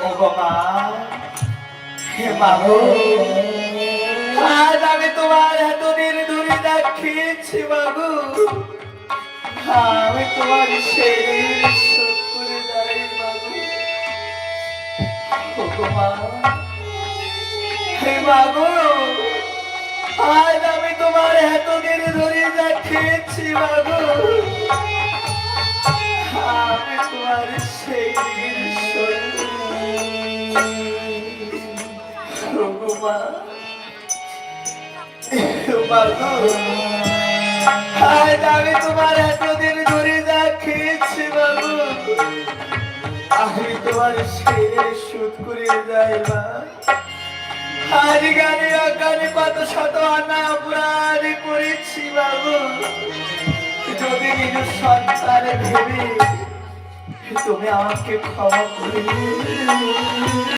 ও বাবা, হে বাবু, আজ আমি তোমার এতদিন ধরে দেখিয়েছি বাবু, আমি তোমার সেই শোধ করে যাই বাবু। ও বাবা, হে বাবু, আজ আমি তোমার এতদিন ধরে দেখিয়েছি বাবু, আমি তোমার সেই শোধ আজ আমি তোমার এতদিন ধরে যা খেয়েছি বাবু, আমি তোমার সেই শোধ করে যাই মা। আজ গানে অজ্ঞানে কত শত আনা অপরাধ করেছি বাবু, যদি নিজের সন্তান ভেবে তুমি আমাকে ক্ষমা করে